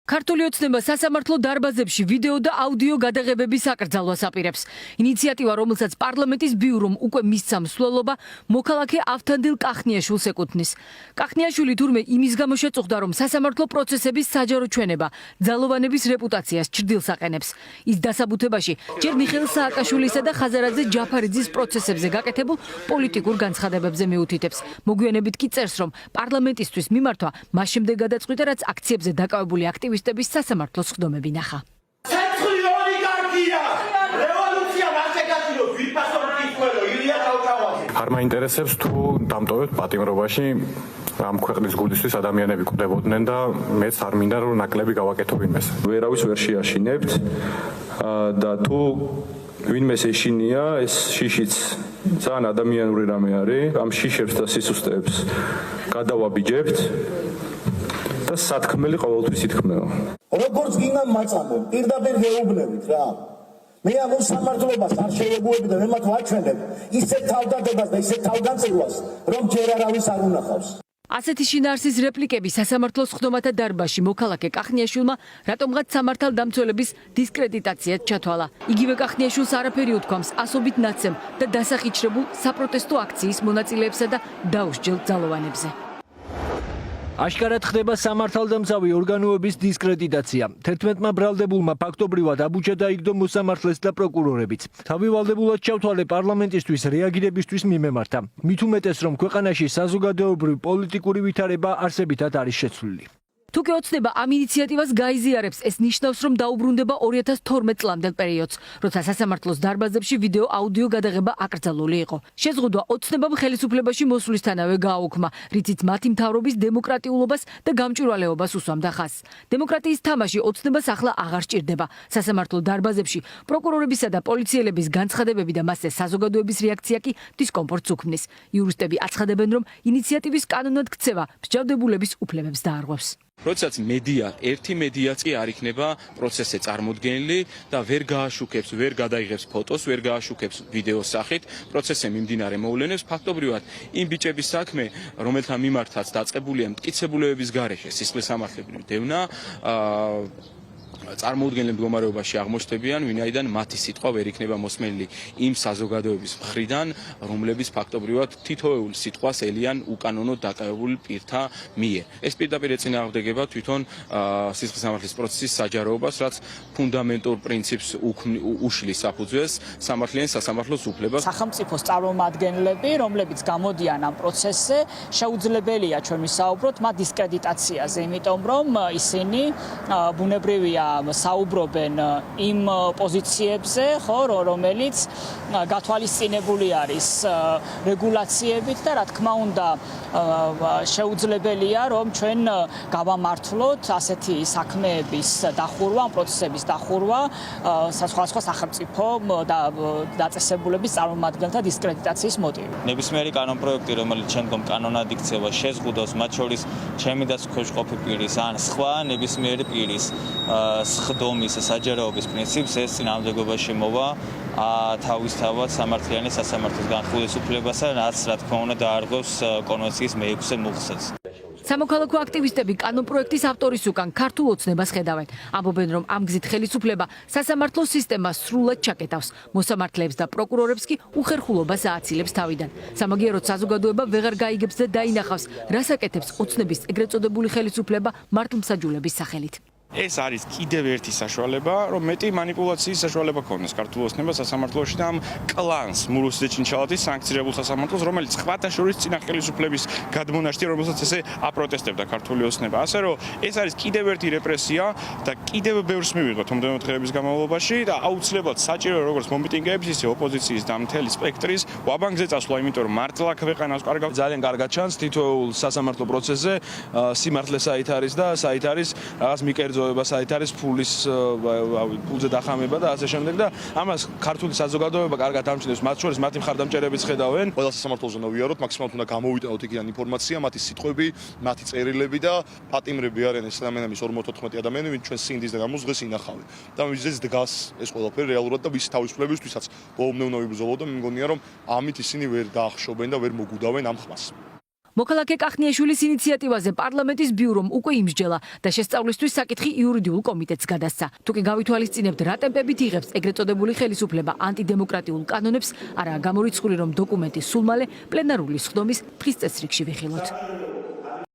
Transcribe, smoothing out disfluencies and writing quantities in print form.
ქართული ოცნება სასამართლო დარბაზებში ვიდეო და აუდიო გადაღებების აკრძალვას აპირებს. ინიციატივა, რომელსაც პარლამენტის ბიურომ უკვე მისცა მსვლელობა, მოქალაქე ავთანდილ კახნიაშვილს ეკუთვნის. კახნიაშვილი თურმე იმის გამო შეწუხდა, რომ სასამართლო პროცესების საჯარო ჩვენება ძალოვანების რეპუტაციას ჩრდილს აყენებს. ის დასაბუთებაში ჯერ მიხეილ სააკაშვილისა და ხაზარაძე ჯაფარიძის პროცესებზე გაკეთებულ პოლიტიკურ განცხადებებზე მიუთითებს. მოგვიანებით კი წერს, რომ პარლამენტისთვის მიმართვა მას შემდეგ გადაწყვიტა, რაც აქციებზე დაკავებული აქტივისტები სასამართლოს ხდომები ნახა. არ მაინტერესებს თუ დამტოვებთ პატიმრობაში ამ ქვეყნის გულისთვის ადამიანები კვდებოდნენ და მეც არ მინდა რომ ნაკლები გავაკეთო ვინმეს. ვერავის ვერ შეაშინებთ და თუ ვინმეს ეშინია ეს შიშიც ძალიან ადამიანური რამე არის. ამ შიშებს და სისუსტეებს გადავაბიჯებთ და სათქმელი ყოველთვის ითქმევა. როგორც გინდა მაწამო, პირდაპირ გეუბნებით რა. მე ამ სამართლობას არ შევეგუები და მე მათ ვაჩვენებ ისეთ თავდადებას და ისეთ თავდამწირვას, რომ ჯერ არავის არ უნახავს. ასეთი შინაარსის რეპლიკები სასამართლოს ხდომათა დარბაზში მოქალაქე კახნიაშვილმა რატომღაც სამართალდამცველების დისკრედიტაციად ჩათვალა. იგივე კახნიაშვილს არაფერი უთქვამს ასობით ნაცემ და დასახიჩრებულ საპროტესტო აქციის მონაწილეებსა და დაუსჯელ ძალოვანებზე. აშკარად ხდება სამართალდამცავი ორგანოების დისკრედიტაცია. 11-მა ბრალდებულმა ფაქტობრივად აბუჯა დაიგდო მოსამართლეს და პროკურორებიც. თავივალდებულად ჩავთვალე პარლამენტისთვის რეაგირებისთვის მიმემართა. მით უმეტეს, რომ ქვეყანაში საზოგადოებრივი პოლიტიკური ვითარება არსებითად არის შეცვლილი. თუკი ოცნება ამ ინიციატივას გაიზიარებს, ეს ნიშნავს, რომ დაუბრუნდება 2012 წლამდელ პერიოდს, როცა სასამართლოს დარბაზებში ვიდეო აუდიო გადაღება აკრძალული იყო. შეზღუდვა ოცნებამ ხელისუფლებაში მოსვლისთანავე გააუქმა, რითიც მათი მთავრობის დემოკრატიულობას და გამჭვირვალეობას უსვამდა ხაზს. დემოკრატიის თამაში ოცნებას ახლა აღარ სჭირდება. სასამართლო დარბაზებში პროკურორებისა და პოლიციელების განცხადებები და მასზე საზოგადოების რეაქცია კი დისკომფორტს უქმნის. იურისტები აცხადებენ, რომ ინიციატივის კანონად ქცევა მსჯავრდებულების უფლებებს დაარღვევს. როდესაც მედია, ერთი მედიაც კი არ იქნება პროცესზე წარმოდგენილი და ვერ გააშუქებს, ვერ გადაიღებს ფოტოს, ვერ გააშუქებს ვიდეოს სახით, პროცესზე მიმდინარე მოვლენებს, ფაქტობრივად იმ ბიჭების საქმე, რომელთა მიმართაც დაწყებულია მტკიცებულებების გარეშე სისხლის სამართლებრივი დევნა, წარმოუდგენელ მდგომარეობაში აღმოჩნდებიან, ვინაიდან მათი სიტყვა ვერ იქნება მოსმენილი იმ საზოგადოების მხრიდან, რომლებიც ფაქტობრივად თითოეულ სიტყვას ელიან უკანონოდ დაკავებულ პირთა მიერ. ეს პირდაპირ ეწინააღმდეგება თვითონ სისხლის სამართლის პროცესის საჯაროებას, რაც ფუნდამენტურ პრინციპს უშლის საფუძველს სამართლიან სასამართლოს უფლებას. სახელმწიფოს წარმომადგენლები, რომლებიც გამოდიან ამ პროცესზე, შეუძლებელია ჩვენ ვისაუბროთ მათ დისკრედიტაციაზე, იმიტომ რომ ისინი ბუნებრივია საუბრობენ იმ პოზიციებზე, ხო, რომელიც გათვალისწინებული არის რეგულაციებით და რა თქმა უნდა შეუძლებელია რომ ჩვენ გავამართლოთ ასეთი საქმეების დახურვა, პროცესების დახურვა სხვადასხვა სახელმწიფო დაწესებულების წარმომადგენელთა დისკრედიტაციის მოტივი. ნებისმიერი კანონპროექტი, რომელიც შემდგომ კანონად იქცევა, შეზღუდავს მათ შორის ჩემი და ქვეშყოფი პირის ან სხვა ნებისმიერი პირის სხდომის საჯაროების პრინციპს, ეს წინააღმდეგობაში მოვა თავისთავად სამართლიანი სასამართლოს განხილვის უფლებასა, რაც რა თქმა უნდა დაარღვევს კონვენციის მე-6 მუხლსაც. სამოქალაქო აქტივისტები კანონპროექტის ავტორის უკან ქართულ ოცნებას ხედავენ. ამბობენ, რომ ამ გზით ხელისუფლება სასამართლოს სისტემას სრულად ჩაკეტავს. მოსამართლეებს და პროკურორებს კი უხერხულობას ააცილებს თავიდან. სამაგიეროდ საზოგადოება ვეღარ გაიგებს და დაინახავს, რას აკეთებს ოცნების ეგრეთ წოდებული ხელისუფლება მართლმსაჯულების სახელით. ეს არის კიდევ ერთი საშუალება, რომ მეტი манипуляციის საშუალება ქონდეს ქართულ ოცნებას სასამართლოში და ამ კლანს მურუსიძე ჩინჩალაძის სანქცირებულ სასამართლოს, რომელიც ხვათა შორის წინა ხელისუფლების გადმონაშთია, რომელსაც ესე აპროტესტებდა ქართული ოცნება. ასე რომ ეს არის კიდევ ერთი რეპრესია და კიდევ ბევრს მივიღოთ მომდევნო დღეების განმავლობაში და აუცილებლად საჭირო როგორც მომიტინგეების, ისე ოპოზიციის და მთელი სპექტრის ვაბანკზე წასვლა, იმიტომ რომ მართლა ქვეყანას კარგავ ძალიან კარგად ჩანს თითოეულ სასამართლო პროცესზე სიმართლე საით არის და საით არის რაღაც მიკერძო საით არის ფულზე დახამება და ასე შემდეგ და ამას ქართული საზოგადოება კარგად ამჩნევს, მათ შორის მათი მხარდამჭერებიც ხედავენ. ყველა სასამართლოზე ნავიაროთ, მაქსიმალურად უნდა გამოვიტანოთ იქიდან ინფორმაცია, მათი სიტყვები, მათი წერილები და პატიმრები არიან ეს ადამიანების 44 ადამიანი, ვინც ჩვენ სინდის და გამოსდღეს ინახავენ. და მიზეზს დგას ეს ყველაფერი რეალურად და ვისი თავისუფლებისთვისაც ბოლომდე უნდა ვიბრძოლოთ და მე მგონია რომ ამით ისინი ვერ დაახშობენ და ვერ მოგუდავენ ამ ხმას. მოქალაქე კახნიაშვილის ინიციატივაზე პარლამენტის ბიურომ უკვე იმსჯელა და შესწავლისთვის საკითხი იურიდიულ კომიტეტს გადასცა. თუ კი გავითვალისწინებთ რა ტემპებით იღებს ეგრეთ წოდებული ხელისუფლება ანტიდემოკრატიულ კანონებს, არაა გამორიცხული, რომ დოკუმენტი სულ მალე პლენარული სხდომის დღის წესრიგში ვიხილოთ.